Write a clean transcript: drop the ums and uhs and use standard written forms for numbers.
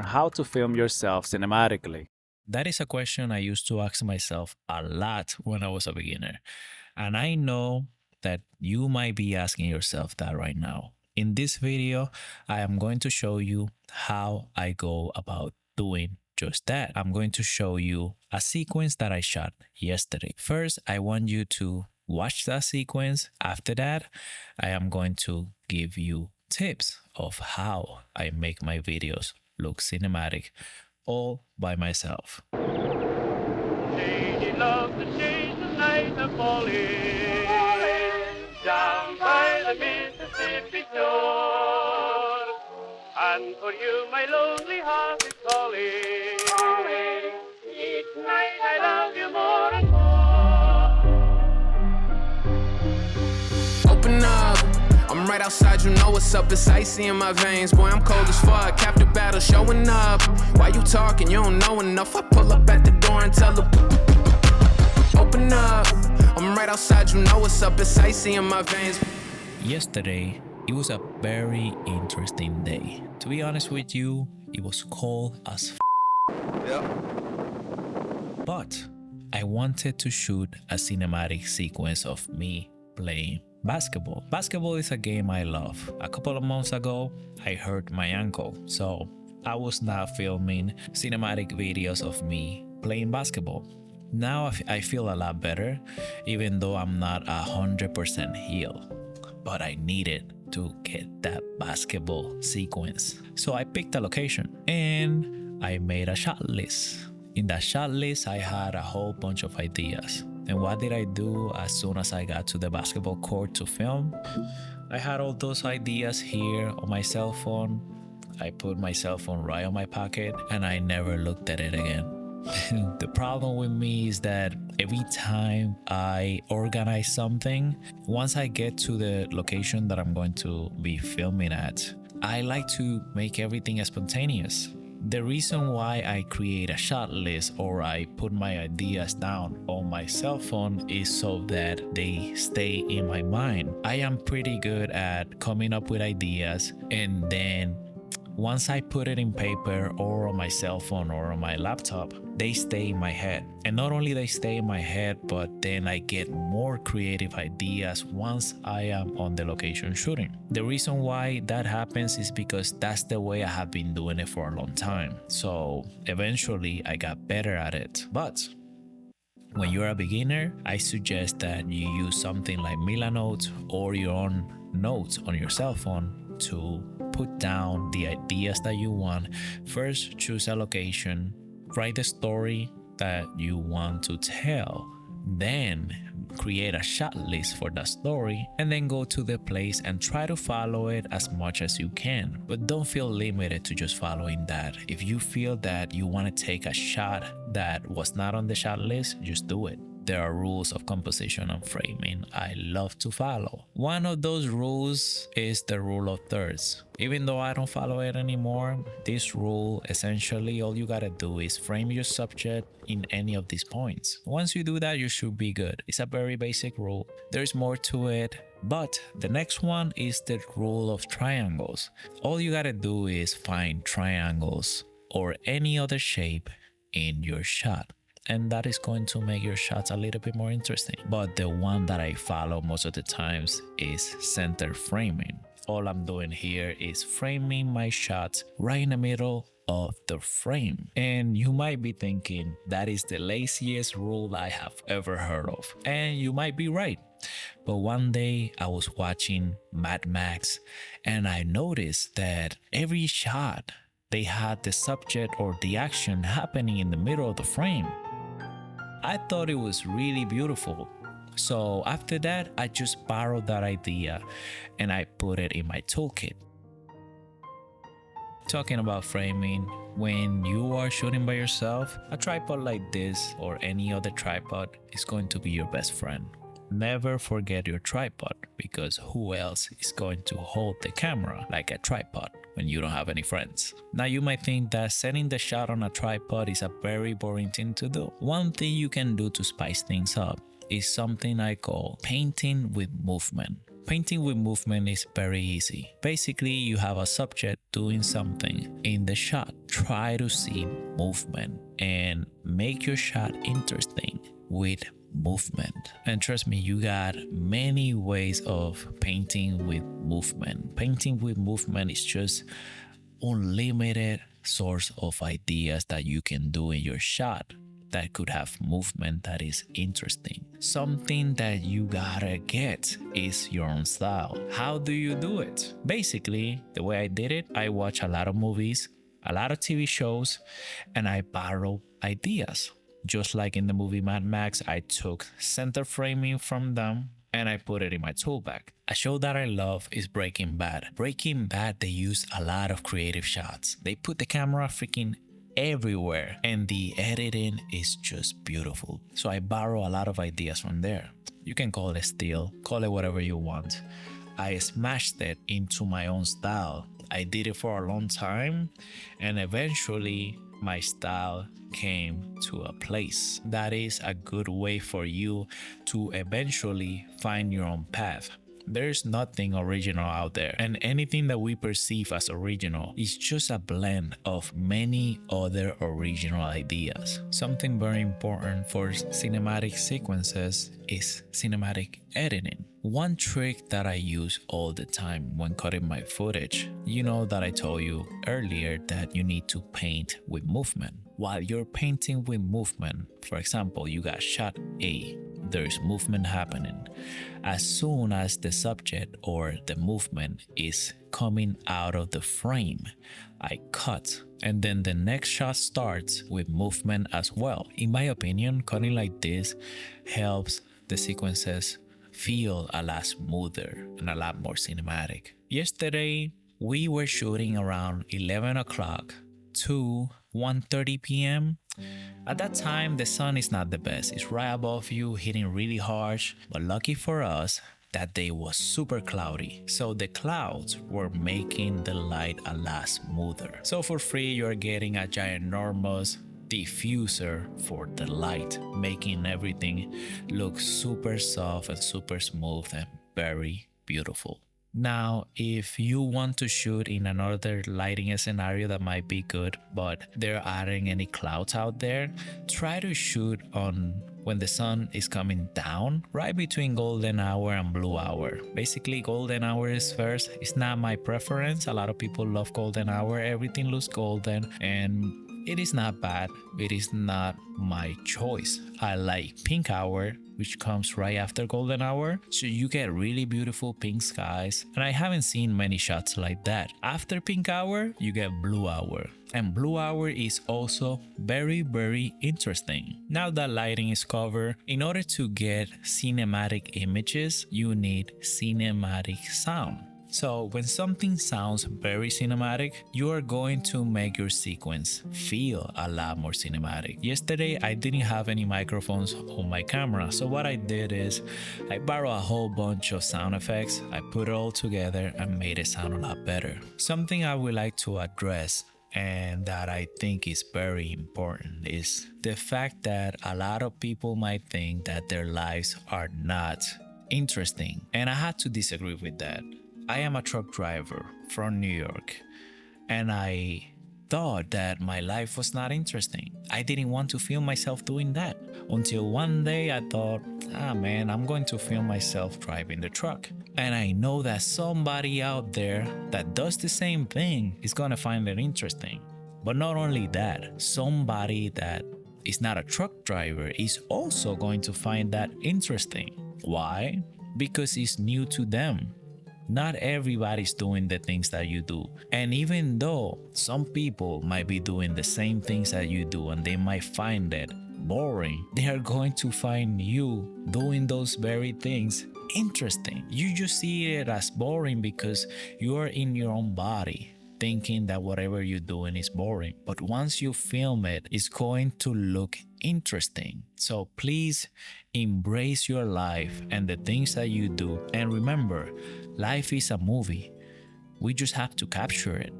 How to film yourself cinematically. That is a question I used to ask myself a lot when I was a beginner. And I know that you might be asking yourself that right now. In this video, I am going to show you how I go about doing just that. I'm going to show you a sequence that I shot yesterday. First, I want you to watch that sequence. After that, I am going to give you tips of how I make my videos look cinematic all by myself. Shady love to chase the night of falling down by the Mississippi shore. And for you, my lonely heart is calling. Each night I love you more and more. Open up, I'm right outside, you know what's up. It's icy in my veins, boy, I'm cold as fuck. After battle, showing up. Why you talking? You don't know enough. I pull up at the door and tell her, open up. I'm right outside, you know what's up. It's icy in my veins. Yesterday, it was a very interesting day. To be honest with you, it was cold as Yep. But I wanted to shoot a cinematic sequence of me playing basketball. Basketball is a game I love. A couple of months ago, I hurt my ankle, so I was not filming cinematic videos of me playing basketball. Now I feel a lot better, even though I'm not 100% healed. But I needed to get that basketball sequence. So I picked a location and I made a shot list. In that shot list, I had a whole bunch of ideas. And what did I do as soon as I got to the basketball court to film? I had all those ideas here on my cell phone. I put my cell phone right on my pocket and I never looked at it again. The problem with me is that every time I organize something, once I get to the location that I'm going to be filming at, I like to make everything spontaneous. The reason why I create a shot list or I put my ideas down on my cell phone is so that they stay in my mind. I am pretty good at coming up with ideas, and then once I put it in paper or on my cell phone or on my laptop, they stay in my head. And not only they stay in my head, but then I get more creative ideas once I am on the location shooting. The reason why that happens is because that's the way I have been doing it for a long time. So eventually I got better at it. But when you're a beginner, I suggest that you use something like Milanote or your own notes on your cell phone to put down the ideas that you want. First, choose a location, write the story that you want to tell, then create a shot list for the story, and then go to the place and try to follow it as much as you can. But don't feel limited to just following that. If you feel that you want to take a shot that was not on the shot list, just do it. There are rules of composition and framing I love to follow. One of those rules is the rule of thirds. Even though I don't follow it anymore, this rule, essentially all you gotta do is frame your subject in any of these points. Once you do that, you should be good. It's a very basic rule. There's more to it, but the next one is the rule of triangles. All you gotta do is find triangles or any other shape in your shot, and that is going to make your shots a little bit more interesting. But the one that I follow most of the times is center framing. All I'm doing here is framing my shots right in the middle of the frame. And you might be thinking that is the laziest rule I have ever heard of. And you might be right. But one day I was watching Mad Max and I noticed that every shot they had the subject or the action happening in the middle of the frame. I thought it was really beautiful. So after that, I just borrowed that idea and I put it in my toolkit. Talking about framing, when you are shooting by yourself, a tripod like this or any other tripod is going to be your best friend. Never forget your tripod, because who else is going to hold the camera like a tripod when you don't have any friends? Now you might think that setting the shot on a tripod is a very boring thing to do. One thing you can do to spice things up is something I call painting with movement. Painting with movement is very easy. Basically, you have a subject doing something in the shot. Try to see movement and make your shot interesting with movement. And trust me, you got many ways of painting with movement. Painting with movement is just unlimited source of ideas that you can do in your shot that could have movement that is interesting. Something that you gotta get is your own style. How do you do it? Basically, the way I did it, I watch a lot of movies, a lot of TV shows, and I borrow ideas. Just like in the movie Mad Max, I took center framing from them and I put it in my tool bag. A show that I love is Breaking Bad. Breaking Bad, they use a lot of creative shots. They put the camera freaking everywhere and the editing is just beautiful. So I borrow a lot of ideas from there. You can call it steal, call it whatever you want. I smashed it into my own style. I did it for a long time and eventually my style came to a place. That is a good way for you to eventually find your own path. There's nothing original out there, and anything that we perceive as original is just a blend of many other original ideas. Something very important for cinematic sequences is cinematic editing. One trick that I use all the time when cutting my footage, you know that I told you earlier that you need to paint with movement. While you're painting with movement, for example, you got shot A, there's movement happening. As soon as the subject or the movement is coming out of the frame, I cut, and then the next shot starts with movement as well. In my opinion, cutting like this helps the sequences feel a lot smoother and a lot more cinematic. Yesterday, we were shooting around 11 o'clock to 1:30 p.m. At that time, the sun is not the best. It's right above you, hitting really harsh. But lucky for us, that day was super cloudy. So the clouds were making the light a lot smoother. So for free, you're getting a ginormous diffuser for the light, making everything look super soft and super smooth and very beautiful. Now, if you want to shoot in another lighting scenario that might be good, but they're adding any clouds out there, try to shoot on when the sun is coming down, right between golden hour and blue hour. Basically, golden hour is first. It's not my preference. A lot of people love golden hour. Everything looks golden and it is not bad. It is not my choice. I like pink hour, which comes right after golden hour. So you get really beautiful pink skies. And I haven't seen many shots like that. After pink hour, you get blue hour. And blue hour is also very, very interesting. Now that lighting is covered, in order to get cinematic images, you need cinematic sound. So when something sounds very cinematic, you are going to make your sequence feel a lot more cinematic. Yesterday, I didn't have any microphones on my camera. So what I did is I borrowed a whole bunch of sound effects. I put it all together and made it sound a lot better. Something I would like to address and that I think is very important is the fact that a lot of people might think that their lives are not interesting. And I had to disagree with that. I am a truck driver from New York, and I thought that my life was not interesting. I didn't want to film myself doing that until one day I thought, man, I'm going to film myself driving the truck. And I know that somebody out there that does the same thing is going to find it interesting. But not only that, somebody that is not a truck driver is also going to find that interesting. Why? Because it's new to them. Not everybody's doing the things that you do. And even though some people might be doing the same things that you do and they might find it boring, they are going to find you doing those very things interesting. You just see it as boring because you are in your own body thinking that whatever you're doing is boring. But once you film it, it's going to look interesting. So please embrace your life and the things that you do. And remember, life is a movie. We just have to capture it.